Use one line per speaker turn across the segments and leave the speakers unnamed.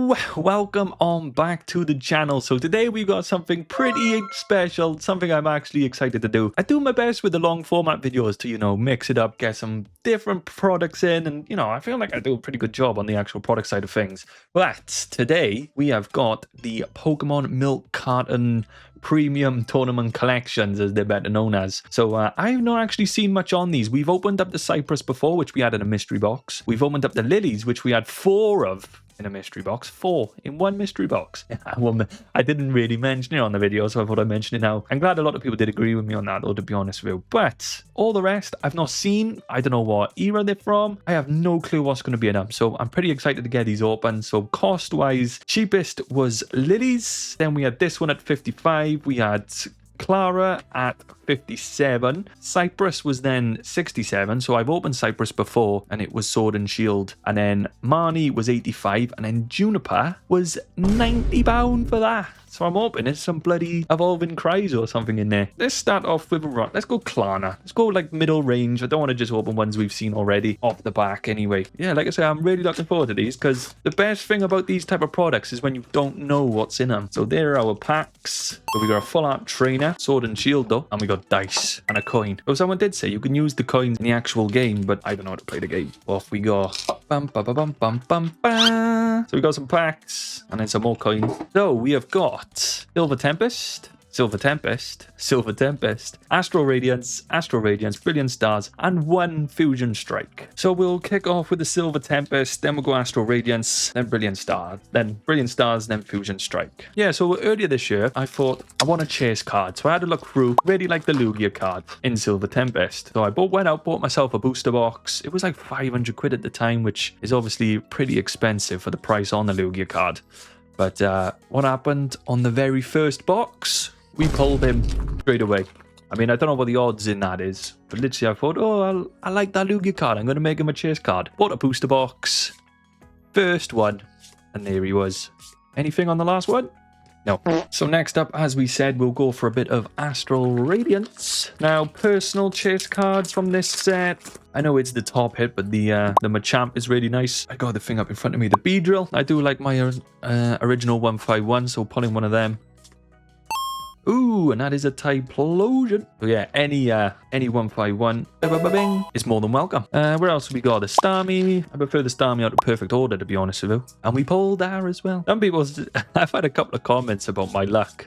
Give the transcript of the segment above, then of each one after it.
Hello, welcome on back to the channel. So today we've got something pretty special, something I'm actually excited to do. I do my best with the long format videos to, mix it up, get some different products in, and, I feel like I do a pretty good job on the actual product side of things. But today we have got the Pokemon Milk Carton Premium Tournament Collections, as they're better known as. So I've not actually seen much on these. We've opened up the Cyrus before, which we had in a mystery box. We've opened up the Lilies, which we had 4 of in a mystery box. 4 in one mystery box. I didn't really mention it on the video, so I thought I'd mention it now. I'm glad a lot of people did agree with me on that, though, to be honest with you. But all the rest, I've not seen. I don't know what era they're from. I have no clue what's going to be in them. So I'm pretty excited to get these open. So cost-wise, cheapest was Lilies. Then we had this one at 55. We had Klara at 57. Cyrus was then 67. So I've opened Cyrus before and it was Sword and Shield. And then Marnie was 85. And then Juniper was £90 for that. So I'm hoping there's some bloody evolving cries or something in there. Let's start off with let's go Klara. Let's go like middle range. I don't want to just open ones we've seen already off the back anyway. Yeah, like I say, I'm really looking forward to these because the best thing about these type of products is when you don't know what's in them. So there are our packs. So we got a full art trainer, Sword and Shield though, and we got dice and a coin. So someone did say you can use the coins in the actual game, but I don't know how to play the game. Off we go. Bum, bum, bum, bum, bum, bum. So we got some packs and then some more coins. So we have got Silver Tempest, Astral Radiance, Brilliant Stars, and 1 Fusion Strike. So we'll kick off with the Silver Tempest, then we'll go Astral Radiance, then Brilliant Stars, then Fusion Strike. Yeah, so earlier this year, I thought I want a chase card. So I had to look through, really like the Lugia card in Silver Tempest. So I went out, bought myself a booster box. It was like 500 quid at the time, which is obviously pretty expensive for the price on the Lugia card. But what happened on the very first box? We pulled him straight away. I mean, I don't know what the odds in that is, but literally I thought, oh, I like that Lugia card. I'm going to make him a chase card. Bought a booster box. First one. And there he was. Anything on the last one? No. So next up, as we said, we'll go for a bit of Astral Radiance. Now, personal chase cards from this set. I know it's the top hit, but the Machamp is really nice. I got the thing up in front of me. The Beedrill. I do like my original 151, so pulling one of them. Ooh, and that is a Typhlosion. So yeah, any 151 is more than welcome. Where else have we got? The Starmie. I prefer the Starmie out of perfect order, to be honest with you. And we pulled R as well. Some people, I've had a couple of comments about my luck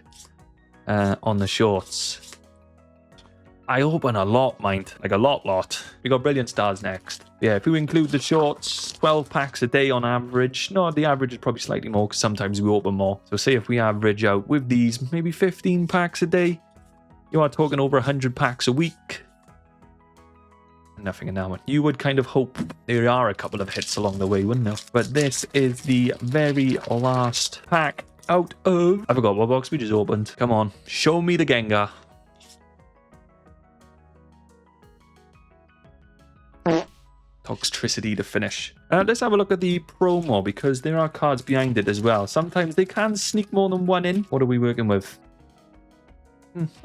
on the shorts. I open a lot, mind. Like a lot. We got Brilliant Stars next. Yeah, if we include the shorts, 12 packs a day on average. No, the average is probably slightly more because sometimes we open more. So say if we average out with these, maybe 15 packs a day, you are talking over 100 packs a week. Nothing in that one. You would kind of hope there are a couple of hits along the way, wouldn't you? But this is the very last pack out of... I forgot what box we just opened. Come on, show me the Gengar. Toxtricity to finish. Let's have a look at the promo because there are cards behind it as well. Sometimes they can sneak more than one in. What are we working with?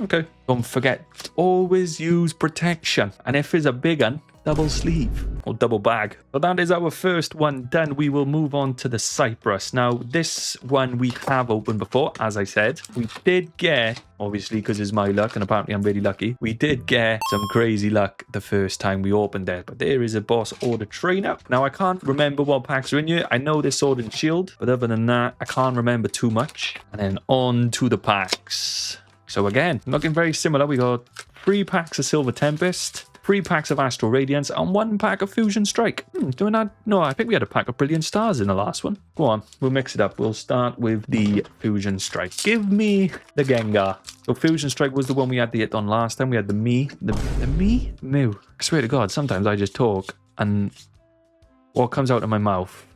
Okay. Don't forget, always use protection. And if it's a big one, double sleeve or double bag. So that is our first one done. We will move on to the Cyrus. Now, this one we have opened before, as I said. We did get, obviously, because it's my luck, and apparently I'm really lucky, we did get some crazy luck the first time we opened it. But there is a boss order trainer. Now, I can't remember what packs are in here. I know there's Sword and Shield, but other than that, I can't remember too much. And then on to the packs. So again, looking very similar. We got 3 packs of Silver Tempest, 3 packs of Astral Radiance, and 1 pack of Fusion Strike. Doing that? No, I think we had a pack of Brilliant Stars in the last one. Go on, we'll mix it up. We'll start with the Fusion Strike. Give me the Gengar. So Fusion Strike was the one we had the hit on last time. We had the Me. The Me? Mew. I swear to God, sometimes I just talk and what comes out of my mouth.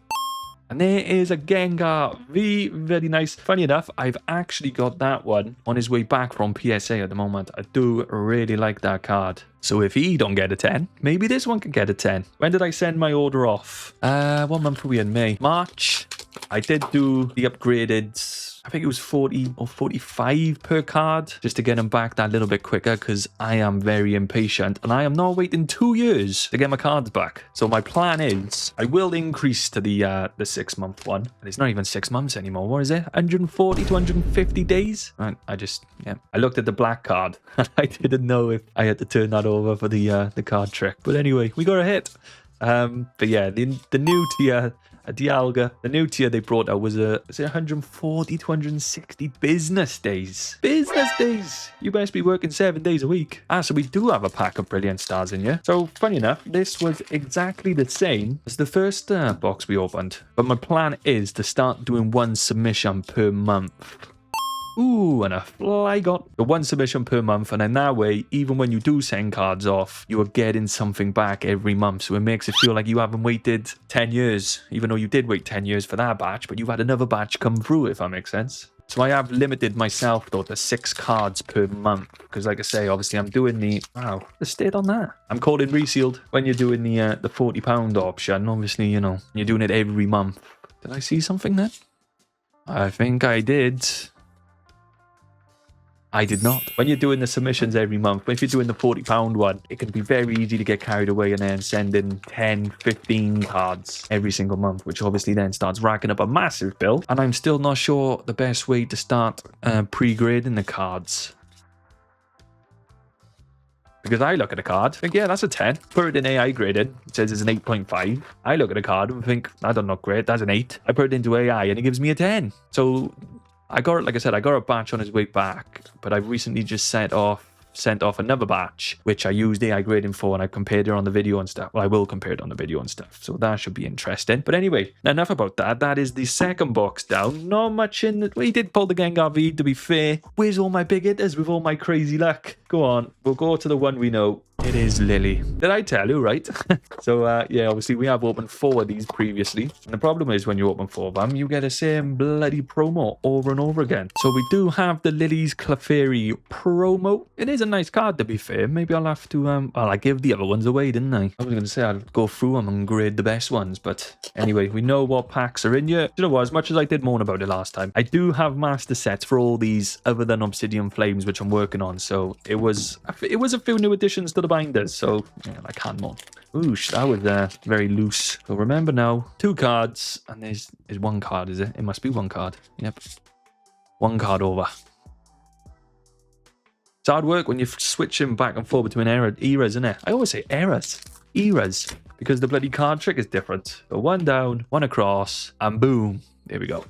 And there is a Gengar. Very nice. Funny enough, I've actually got that one on his way back from PSA at the moment. I do really like that card. So if he don't get a 10, maybe this one can get a 10. When did I send my order off? What month were we in? May? March. I did do the upgraded I think it was 40 or 45 per card, just to get them back that little bit quicker, because I am very impatient and I am not waiting 2 years to get my cards back. So my plan is I will increase to the 6-month one. It's not even 6 months anymore. What is it? 140 to 150 days? And I looked at the black card and I didn't know if I had to turn that over for the card trick. But anyway, we got a hit. But yeah, the new tier, Dialga, the new tier they brought out was is it 140 to 160 business days? Business days! You best be working 7 days a week. So we do have a pack of brilliant stars in here. So funny enough, this was exactly the same as the first box we opened. But my plan is to start doing 1 submission per month. Ooh, and a Flygot. The 1 submission per month, and then that way, even when you do send cards off, you are getting something back every month. So it makes it feel like you haven't waited 10 years, even though you did wait 10 years for that batch, but you've had another batch come through, if that makes sense. So I have limited myself, though, to 6 cards per month. Because like I say, obviously, I'm doing the... Wow, the state on that. I'm calling Resealed. When you're doing the £40 option, obviously, you know, you're doing it every month. Did I see something there? I think I did. I did not. When you're doing the submissions every month, if you're doing the £40 one, it can be very easy to get carried away and then send in 10, 15 cards every single month, which obviously then starts racking up a massive bill. And I'm still not sure the best way to start pre-grading the cards. Because I look at a card, think, yeah, that's a 10. Put it in AI grading, it says it's an 8.5. I look at a card and think, that doesn't look great, that's an 8. I put it into AI and it gives me a 10. So I got, like I said, I got a batch on his way back, but I've recently just sent off another batch, which I used AI grading for, and I compared it on the video and stuff. Well, I will compare it on the video and stuff, so that should be interesting. But anyway, enough about that. That is the second box down. Not much in it. Well, he did pull the Gengar V, to be fair. Where's all my big hitters with all my crazy luck? Go on, we'll go to the one we know. It is Lily. Did I tell you, right? So, yeah, obviously we have opened 4 of these previously. And the problem is when you open 4 of them, you get the same bloody promo over and over again. So we do have the Lily's Clefairy promo. It is a nice card, to be fair. Maybe I'll have to, well, I gave the other ones away, didn't I? I was going to say I'd go through them and grade the best ones. But anyway, we know what packs are in here. You know what? As much as I did moan about it last time, I do have master sets for all these other than Obsidian Flames, which I'm working on. So it was a few new additions to the binders, so yeah, I can't moan. Oosh, that was very loose. So remember now, 2 cards, and there's 1 card, is it? It must be 1 card. Yep. 1 card over. It's hard work when you're switching back and forth between eras, isn't it? I always say eras. Eras. Because the bloody card trick is different. So 1 down, 1 across, and boom. There we go.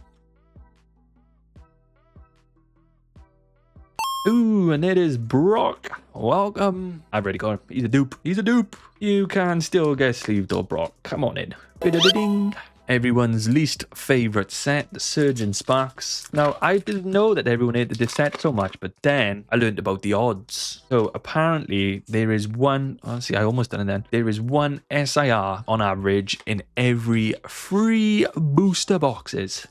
Ooh, and it is Brock. Welcome. I've already got him. He's a dupe. He's a dupe. You can still get sleeved or Brock. Come on in. Ding. Everyone's least favorite set, the Surgeon Sparks. Now, I didn't know that everyone hated this set so much, but then I learned about the odds. So apparently there is one, oh, see, I almost done it then. There is 1 SIR on average in every 3 booster boxes.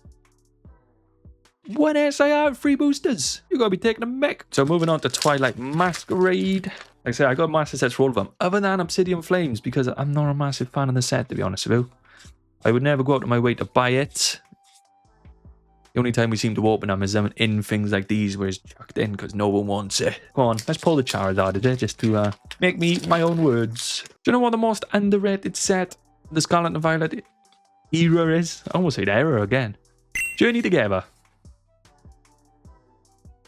1 SIR, 3 boosters. You gotta be taking a mech. So moving on to Twilight Masquerade. Like I said, I got master sets for all of them, other than Obsidian Flames, because I'm not a massive fan of the set, to be honest with you. I would never go out of my way to buy it. The only time we seem to open them is in things like these, where it's chucked in because no one wants it. Go on, let's pull the Charizard today, just to make me eat my own words. Do you know what the most underrated set the Scarlet and Violet era is? I almost said era again. Journey Together.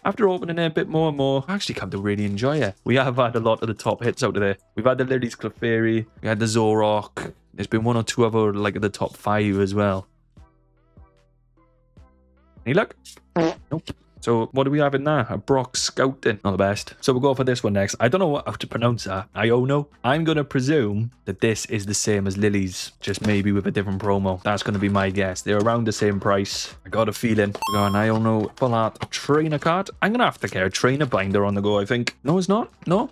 After opening it a bit more and more, I actually come to really enjoy it. We have had a lot of the top hits out of there. We've had the Lily's Clefairy, we had the Zoroark. There's been 1 or 2 other, like, the top 5 as well. Any luck? Nope. So what do we have in there? A Brock Scouting. Not the best. So we'll go for this one next. I don't know how to pronounce that. Iono. I'm going to presume that this is the same as Lily's, just maybe with a different promo. That's going to be my guess. They're around the same price. I got a feeling. We got an Iono full art trainer card. I'm going to have to get a trainer binder on the go, I think. No, it's not. No.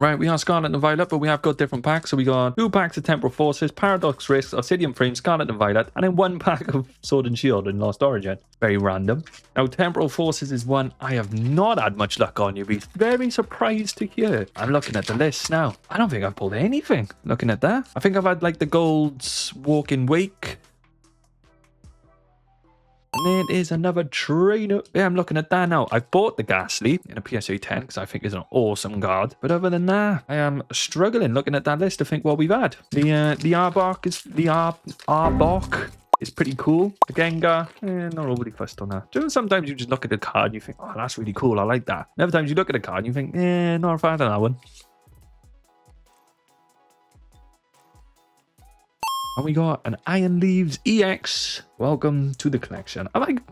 Right, we are Scarlet and Violet, but we have got different packs. So we got 2 packs of Temporal Forces, Paradox Risks, Obsidian Frame, Scarlet and Violet, and then 1 pack of Sword and Shield in Lost Origin. Very random. Now, Temporal Forces is one I have not had much luck on. You'll be very surprised to hear. I'm looking at the list now. I don't think I've pulled anything looking at that. I think I've had like the Gold's Walking Wake. And it is another trainer. Yeah, I'm looking at that now. I've bought the Ghastly in a PSA 10 because I think it's an awesome card. But other than that, I am struggling looking at that list to think what we've had. The Arbok is pretty cool. The Gengar, not overly fussed on that. Sometimes you just look at the card and you think, oh, that's really cool. I like that. And other times you look at the card and you think, not a fan of that one. And we got an Iron Leaves EX. Welcome to the collection.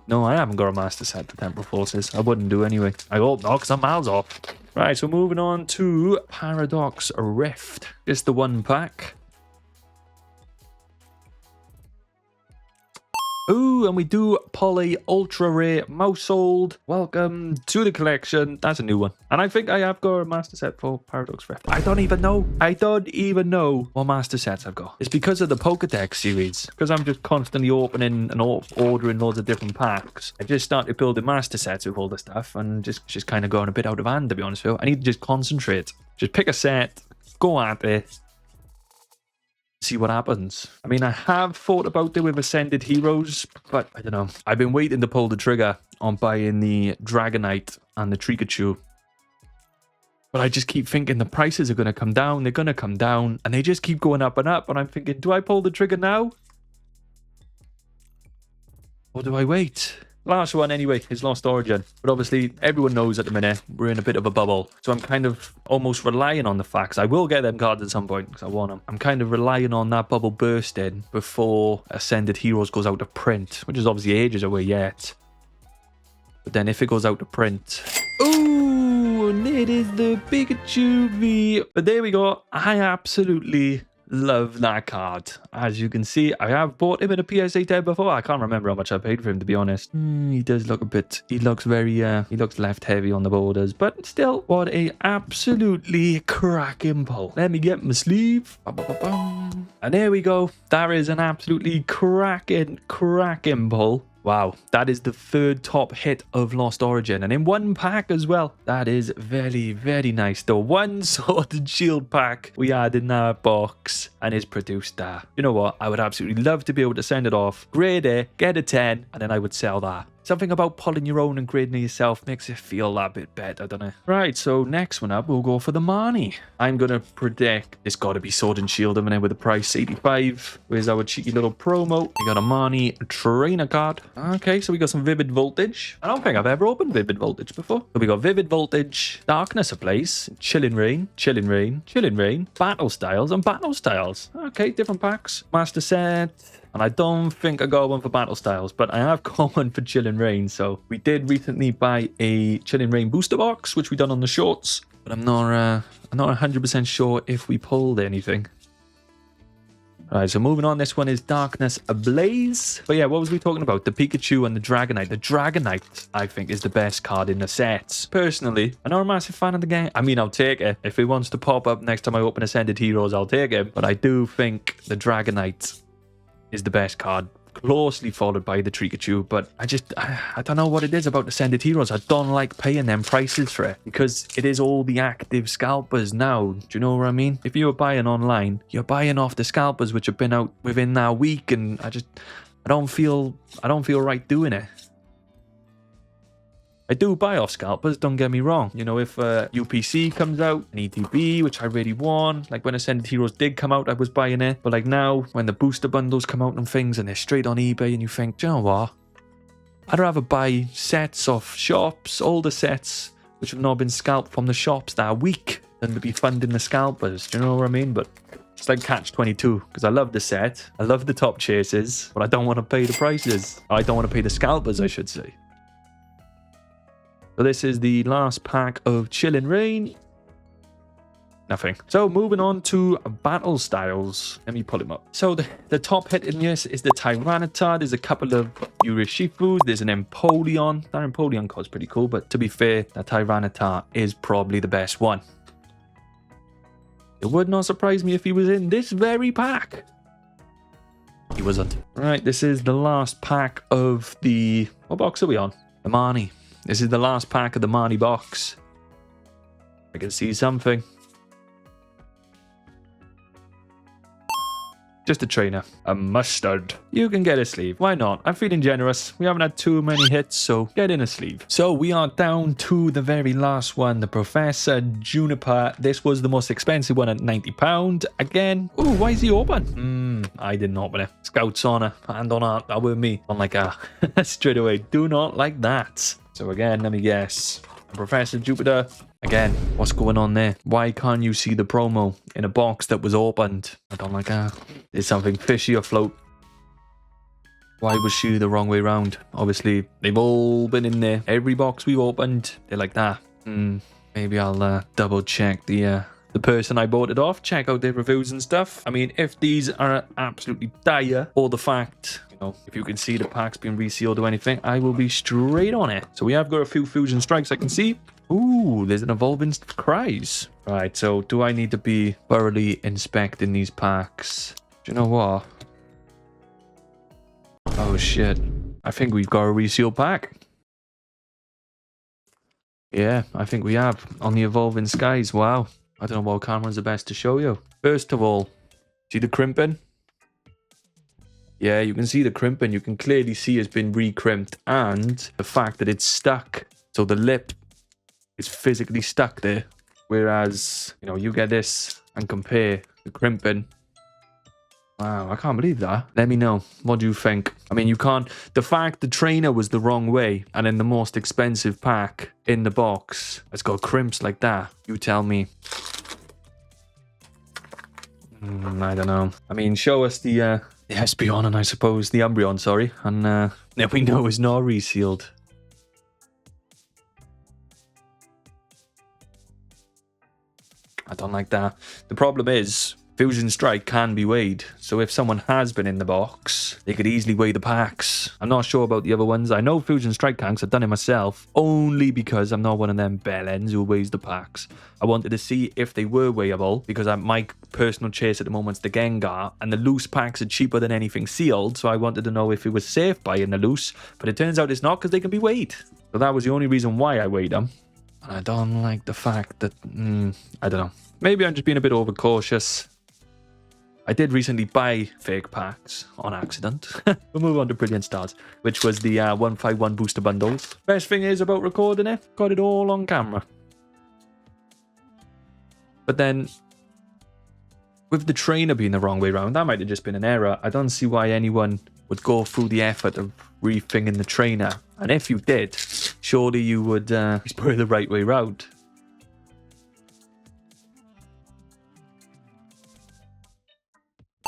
No, I haven't got a master set for Temporal Forces. I wouldn't do anyway. I hope not, because I'm miles off. Right, so moving on to Paradox Rift. It's the one pack. Ooh, and we do Poly Ultra Rare Mousehold. Welcome to the collection. That's a new one. And I think I have got a master set for Paradox Rift. I don't even know what master sets I've got. It's because of the Pokédex series. Because I'm just constantly opening and ordering loads of different packs. I just started building master sets with all the stuff and just kind of going a bit out of hand, to be honest with you. I need to just concentrate. Just pick a set, go at it. See what happens. I mean, I have thought about it with Ascended Heroes, but I don't know. I've been waiting to pull the trigger on buying the Dragonite and the Pikachu. But I just keep thinking the prices are going to come down. They're going to come down. And they just keep going up and up. And I'm thinking, do I pull the trigger now? Or do I wait? Last one anyway is Lost Origin. But obviously, everyone knows at the minute we're in a bit of a bubble. So I'm kind of almost relying on the facts. I will get them cards at some point because I want them. I'm kind of relying on that bubble bursting before Ascended Heroes goes out of print, which is obviously ages away yet. But then if it goes out of print... Ooh, and it is the Pikachu V. But there we go. I absolutely... love that card. As you can see, I have bought him in a PSA 10 before. I can't remember how much I paid for him, to be honest. He does look a bit... He looks very... he looks left heavy on the borders. But still, what a absolutely cracking pull. Let me get my sleeve. And there we go. That is an absolutely cracking pull. Wow, that is the third top hit of Lost Origin, and in one pack as well. That is very, very nice. The one Sword and Shield pack we had in that box, and it's produced that. You know what? I would absolutely love to be able to send it off, grade it, get a 10, and then I would sell that. Something about pulling your own and grading it yourself makes it feel that bit better, doesn't it? Right, so next one up, we'll go for the Marnie. I'm going to predict it's got to be Sword and Shield, and then with the price 85. Where's our cheeky little promo? We got a Marnie trainer card. Okay, so we got some Vivid Voltage. I don't think I've ever opened Vivid Voltage before. So we got Vivid Voltage, Darkness Ablaze, Chilling Rain, Chilling Rain, Chilling Rain, Battle Styles, and Battle Styles. Okay, different packs. Master set. And I don't think I got one for Battle Styles, but I have got one for Chilling Rain. So we did recently buy a Chilling Rain booster box, which we done on the shorts. But I'm not 100% sure if we pulled anything. All right, so moving on, this one is Darkness Ablaze. But yeah, what was we talking about? The Pikachu and the Dragonite. The Dragonite, I think, is the best card in the sets. Personally, I'm not a massive fan of the game. I mean, I'll take it. If it wants to pop up next time I open Ascended Heroes, I'll take it. But I do think the Dragonite is the best card, closely followed by the Pikachu. But I don't know what it is about Ascended Heroes. I don't like paying them prices for it because it is all the active scalpers now. Do you know what I mean? If you were buying online, you're buying off the scalpers which have been out within that week, and I don't feel right doing it. I do buy off scalpers, don't get me wrong. You know, if UPC comes out, an ETB, which I really want. Like when Ascended Heroes did come out, I was buying it. But like now, when the booster bundles come out and things, and they're straight on eBay, and you think, do you know what? I'd rather buy sets off shops, older sets, which have not been scalped from the shops that are weak, than to be funding the scalpers. Do you know what I mean? But it's like Catch-22, because I love the set. I love the top chases, but I don't want to pay the prices. I don't want to pay the scalpers, I should say. So this is the last pack of Chilling Rain. Nothing. So moving on to Battle Styles. Let me pull him up. So the top hit in this is the Tyranitar. There's a couple of Urishifus. There's an Empoleon. That Empoleon card's pretty cool, but to be fair, that Tyranitar is probably the best one. It would not surprise me if he was in this very pack. He wasn't. Right, this is the last pack of the... What box are we on? The Marnie. This is the last pack of the Marnie box. I can see something. Just a trainer. A mustard. You can get a sleeve. Why not? I'm feeling generous. We haven't had too many hits, so get in a sleeve. So we are down to the very last one, the Professor Juniper. This was the most expensive one at £90. Again. Ooh, why is he open? I didn't open it. Scout's honor. Hand on heart. That were me. Don't like that. Straight away. Do not like that. So again, let me guess. Professor Jupiter. Again, what's going on there? Why can't you see the promo in a box that was opened? I don't like that. There's something fishy afloat. Why was she the wrong way around? Obviously, they've all been in there. Every box we've opened, they're like that. Maybe I'll double check the person I bought it off. Check out their reviews and stuff. I mean, if these are absolutely dire, or the fact, you know, if you can see the packs being resealed or anything, I will be straight on it. So we have got a few Fusion Strikes I can see. Ooh, there's an Evolving Cries. Right, so do I need to be thoroughly inspecting these packs? Do you know what? Oh, shit. I think we've got a resealed pack. Yeah, I think we have. On the Evolving Skies. Wow. I don't know what camera's the best to show you. First of all, see the crimping? Yeah, you can see the crimping. You can clearly see it's been re-crimped. And the fact that it's stuck. So the lip is physically stuck there. Whereas, you know, you get this and compare the crimping. Wow, I can't believe that. Let me know. What do you think? I mean, you can't... The fact the trainer was the wrong way and in the most expensive pack in the box, it's got crimps like that. You tell me. I don't know. I mean, show us the Espeon and I suppose the Umbreon, sorry. And then we know it's not resealed. I don't like that. The problem is, Fusion Strike can be weighed. So if someone has been in the box, they could easily weigh the packs. I'm not sure about the other ones. I know Fusion Strike can, 'cause I've done it myself. Only because I'm not one of them bellends who weighs the packs. I wanted to see if they were weighable, because my personal chase at the moment is the Gengar, and the loose packs are cheaper than anything sealed. So I wanted to know if it was safe buying the loose. But it turns out it's not, because they can be weighed. So that was the only reason why I weighed them. And I don't like the fact that... I don't know. Maybe I'm just being a bit overcautious. I did recently buy fake packs on accident. We'll move on to Brilliant Stars, which was the 151 booster bundles. Best thing is about recording it, got it all on camera. But then, with the trainer being the wrong way around, that might have just been an error. I don't see why anyone would go through the effort of refinging the trainer. And if you did, surely you would put it the right way around.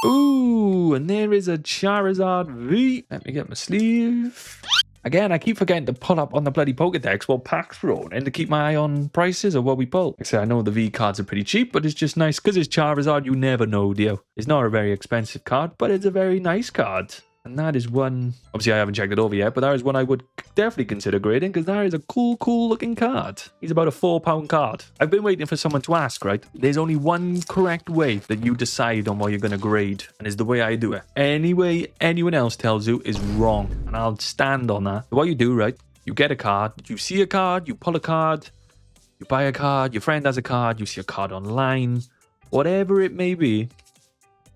Ooh, and there is a Charizard V. Let me get my sleeve. Again, I keep forgetting to pull up on the bloody Pokédex what packs we're on and to keep my eye on prices or what we pull. Like I say, I know the V cards are pretty cheap, but it's just nice because it's Charizard. You never know, do you? It's not a very expensive card, but it's a very nice card. And that is one, obviously I haven't checked it over yet, but that is one I would definitely consider grading because that is a cool looking card. He's about a £4 card. I've been waiting for someone to ask, right? There's only one correct way that you decide on what you're going to grade, and it's the way I do it. Any way anyone else tells you is wrong, and I'll stand on that. So what you do, right? You get a card, you see a card, you pull a card, you buy a card, your friend has a card, you see a card online, whatever it may be.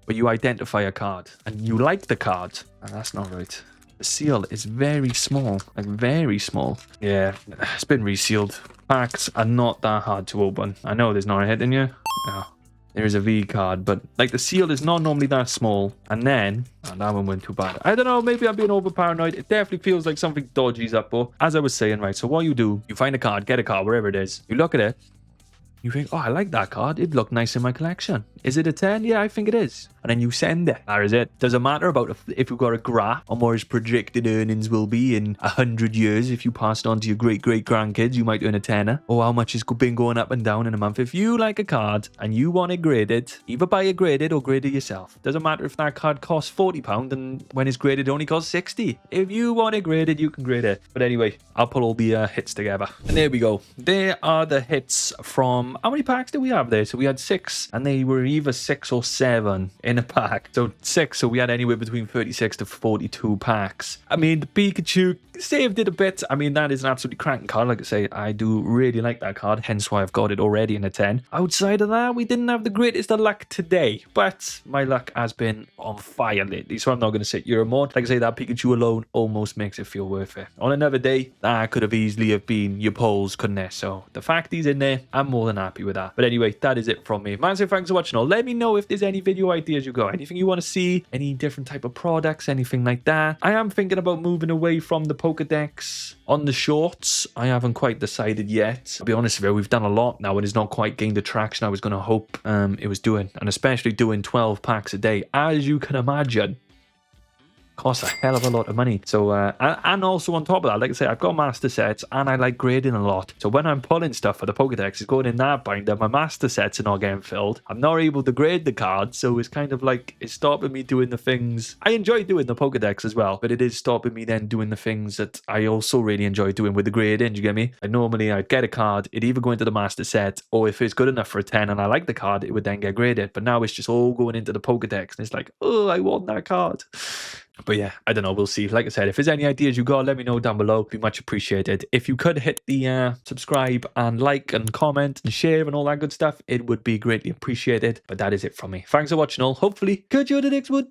But you identify a card and you like the card. And that's not right. The seal is very small, like very small. Yeah, it's been resealed. Packs are not that hard to open. I know there's not a hit in you. No, there is a V card, but like the seal is not normally that small. And then, oh, that one went too bad. I don't know, maybe I'm being over paranoid. It definitely feels like something dodgy's up. But as I was saying, right, so what you do, you find a card, get a card, wherever it is. You look at it. You think, oh, I like that card. It looked nice in my collection. Is it a 10? Yeah, I think it is. And then you send it. That is it. Doesn't matter about if you've got a graph on what his projected earnings will be in 100 years. If you passed on to your great-great-grandkids, you might earn a tenner. Or how much has been going up and down in a month. If you like a card and you want it graded, either buy it graded or grade it yourself. Doesn't matter if that card costs £40 and when it's graded it only costs 60. If you want it graded, you can grade it. But anyway, I'll put all the hits together. And there we go. There are the hits from... How many packs did we have there? So we had 6, and they were either 6 or 7 in in a pack. So 6, so we had anywhere between 36 to 42 packs. I mean, the Pikachu saved it a bit. I mean, that is an absolutely cracking card. Like I say, I do really like that card, hence why I've got it already in a 10. Outside of that, we didn't have the greatest of luck today, but my luck has been on fire lately, so I'm not going to sit here and mourn. Like I say, that Pikachu alone almost makes it feel worth it. On another day, that could have easily have been your polls, couldn't it? So the fact he's in there, I'm more than happy with that. But anyway, that is it from me. Man, so thanks for watching all. Let me know if there's any video ideas you got, anything you want to see, any different type of products, anything like that. I am thinking about moving away from the Pokedex on the shorts. I haven't quite decided yet. I'll be honest with you, we've done a lot now and it's not quite gained the traction I was going to hope it was doing, and especially doing 12 packs a day, as you can imagine, costs a hell of a lot of money. So and also on top of that, like I say, I've got master sets and I like grading a lot. So when I'm pulling stuff for the Pokedex, it's going in that binder. My master sets are not getting filled. I'm not able to grade the cards, so it's kind of like it's stopping me doing the things I enjoy doing the Pokedex as well, but it is stopping me then doing the things that I also really enjoy doing with the grading. Do you get me? Like normally I'd get a card, it'd either go into the master set, or if it's good enough for a 10 and I like the card, it would then get graded. But now it's just all going into the Pokedex and it's like, oh, I want that card. But yeah, I don't know. We'll see. Like I said, if there's any ideas you got, let me know down below. It'd be much appreciated. If you could hit the subscribe and like and comment and share and all that good stuff, it would be greatly appreciated. But that is it from me. Thanks for watching all. Hopefully, catch you on the next one.